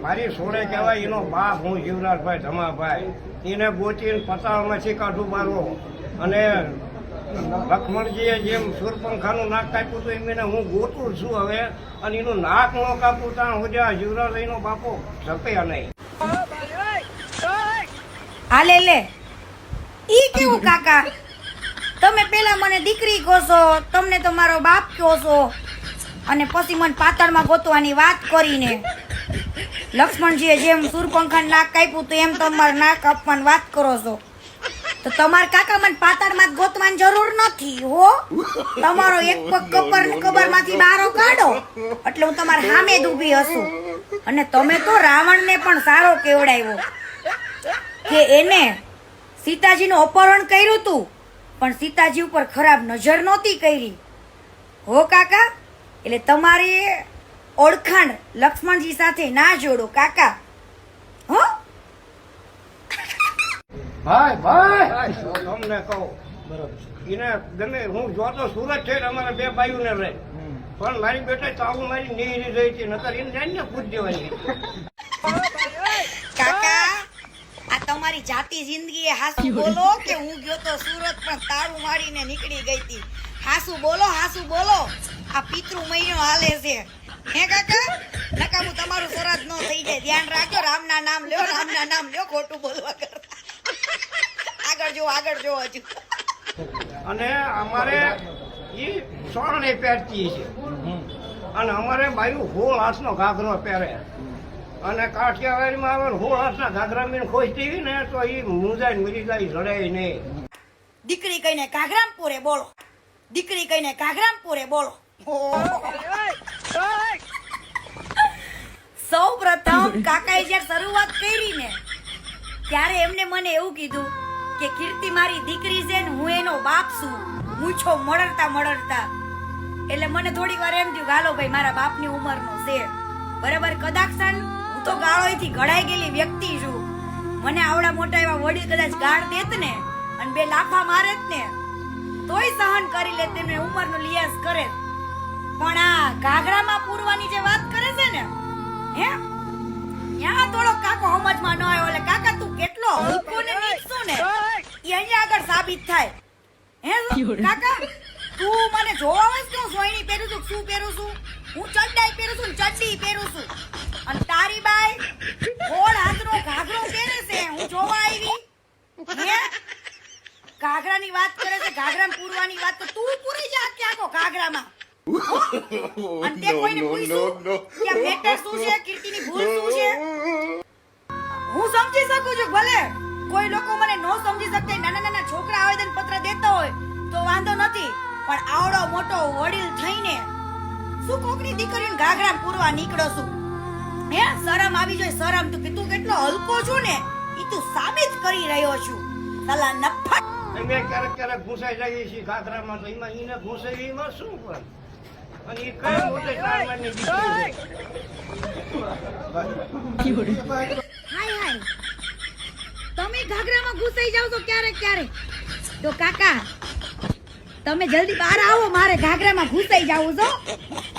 મારી સોળે કહેવાય એનો બાપ હું જીવરાજભાઈ ધમાભાઈ એને ગોચીને પતાળમાંથી કાઢું બારો અને લક્ષ્મણજીએ જેમ સુરપંખાનું નાક કાપ્યું હતું એમ એને હું ગોતું છું હવે અને એનું નાક ન કાપું ત્યાં હોજા જીવરાજ એનો બાપો સપયા નહીં. હાલે લે ઈ કેવું કાકા, તમે પેલા મને દીકરી કહો છો, તમને તો મારો બાપ કહો છો અને પછી મને પાતળમાં ગોતવાની વાત કરીને લક્ષ્મણજીએ જેમ સુરપંખાને નાક કાપ્યું તો એમ તમારે નાક કાપવાની વાત કરો છો. તો તમારા કાકા મને પાતળમાં ગોતવાની જરૂર નથી હો. તમારો એક પગ કબરમાંથી બહાર કાઢો એટલે હું તમારા સામે જ ઊભી હશું. અને તમે તો રાવણને પણ સારો કેવડાવ્યો કે એને સીતાજીનું અપહરણ કર્યું હતું પણ સીતાજી ઉપર ખરાબ નજર નહોતી કરી હો કાકા. એટલે તમારી ઓળખાણ લક્ષ્મણજી સાથે ના જોડો કાકા હો. ભાઈ ભાઈ તમને કહું એને ગમે હું જોતો સુરત છે અમારા બે ભાઈઓને રહે પણ મારી બેટા ચાવું મારી નીરી રહી છે નકર એને જાણીને પૂછ દેવાની. કાકા આ તમારી જાતી જિંદગી હાસુ બોલો કે હું ગયો તો સુરત પણ તાળું મારીને નીકળી ગઈ હતી. હાસુ બોલો હાસુ બોલો. આ પિતૃ મહિનો હાલે છે હે કાકા. નકામું તમારું સરાદ ન થઈ જાય. ધ્યાન રાખજો. રામના નામ લ્યો રામના નામ લ્યો ખોટું બોલવા કરતા. આગળ જો હજુ. અને અમારે એ સોળને પહેરતી છે અને અમારે બાયું હોળ હાથનો ઘાઘરો પહેરે અને કાઠિયાવાડીમાં આવે હોળ હાથના ઘાઘરા મીન ખોશ દેવી ને તો એ મુંજાઈ મરી જાય જડે નહીં. દીકરી કહીને ઘાઘરામપુરે બોલો. દીકરી કહીને ઘાઘરામપુરે બોલો. સૌ પ્રથમ કાકાએ જયારે શરૂઆત કરી ને ત્યારે એમને મને એવું કીધું કે કીર્તિ મારી દીકરી છે ને હું એનો બાપ છું. મૂછો મળરતા એટલે મને થોડી વાર એમ થયું ગાલો ભાઈ મારા બાપની ઉંમરનો છે બરાબર. કદાચ હું તો ગાળોથી ઘડાઈ ગયેલી વ્યક્તિ છું. મને આવડા મોટા એવા વડીલ કદાચ ગાળ દેત ને અને બે લાફા મારે ને તોય સહન કરી લે. તેને ઉંમરનો લિયાઝ કરે પણ આ ઘાઘરામાં પૂરવાની જે વાત કરે છે ને હે યા થોડો કાકો સમજમાં ન આવ્યો. એટલે કાકા તું કેટલો હલકો ને નીચો ને એ અહીંયા આગળ સાબિત થાય હે કાકા. તું મને જોવા આવે કે હું સોયણી પહેરું છું શું પહેરું છું? હું ચડ્ડાઈ પહેરું છું ચડ્ડી પહેરું છું અને તારી બાઈ હોળ હાથનો ઘાઘરો પહેરે છે હું જોવા આવી હે. ઘાઘરાની વાત કરે છે ઘાઘરામાં પૂરવાની વાત તો તું પૂરી જા કે આખો ઘાઘરામાં. અને તે કોઈને પૂછ્યું કે મેટર શું છે કીર્તિની ભૂલ શું છે? હું સમજી શકું છું ભલે કોઈ લોકો મને ન સમજી શકતા નાના છોકરા આવેદન પત્ર દેતા હોય તો વાંધો નથી પણ આવડો મોટો વડીલ થઈને શું કોકની દીકરીને ઘાઘરા પૂરવા નીકળો છું હે? શરમ આવી જોઈએ શરમ. તું કેટલો હલકો છું ને ઈ તું સાબિત કરી રહ્યો છું. સલા નફટ અમે ક્યારેક ઘૂસાઈ જઈએ છીએ ઘાઘરામાં તો એમાં એને ઘૂસાઈ એમાં શું પણ અને એ કઈ મોટે ચારવાની હાય તમે ઘાઘરામાં ઘૂસાઈ જાવ છો ક્યારેક તો કાકા તમે જલ્દી બહાર આવો. મારે ઘાઘરામાં ઘૂસાઈ જાવું છો.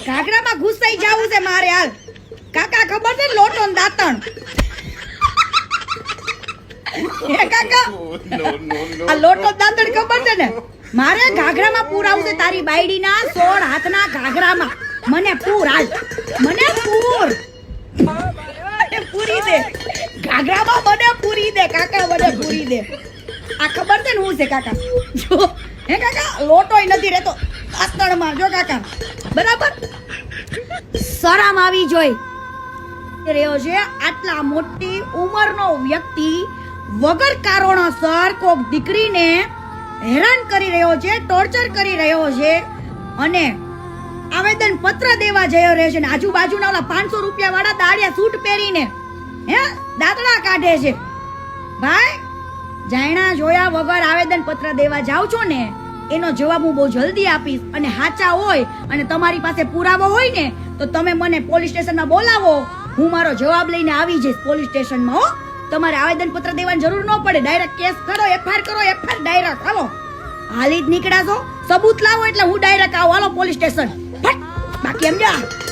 ઘાઘરામાં ઘૂસાઈ જાવું છે મારે. હાલ કાકા ખબર છે લોટો ને દાંતણ હે કાકા આ લોટો દાંતણ ખબર છે ને મારે ઘાઘરામાં પૂરાવું છે. તારી બાયડીના 16 હાથના ઘાઘરામાં મને પૂર હાલ મને પૂર પૂરી દે ઘાઘરામાં મને પૂરી દે કાકા મને પૂરી દે. આ ખબર છે ને હું છે કાકા જો હે કાકા લોટોય નથી રહેતો દાંતણમાં જો કાકા બરાબર. શરમ આવી જોઈ રહ્યો છે આટલા મોટી ઉંમરનો વ્યક્તિ વગર કારણોસર કોક દીકરીને હેરાન કરી રહ્યો છે ટોર્ચર કરી રહ્યો છે અને આવેદન પત્ર દેવા જયો રહ્યો છે ને આજુબાજુના ઓલા 500 રૂપિયા વાળા દાડિયા સૂટ પહેરીને હે દાંતડા કાઢે છે. ભાઈ જાણ્યા જોયા વગર આવેદન પત્ર દેવા જાવ છો ને એનો જવાબ હું બહુ જલ્દી આપીશ અને હાચા હોય અને તમારી પાસે પુરાવો હોય ને તો તમે મને પોલીસ સ્ટેશનમાં બોલાવો. હું મારો જવાબ લઈને આવી જઈશ પોલીસ સ્ટેશનમાં હો. તમારે આવેદન પત્ર દેવાની જરૂર ન પડે. ડાયરેક્ટ કેસ કરો એફઆઈઆર કરો એફઆઈઆર ડાયરેક્ટ હાલો હાલી જ નીકળ્યા છો સબૂત લાવો એટલે હું ડાયરેક્ટ આવું હાલો પોલીસ સ્ટેશન ફટ બાકી સમજ્યા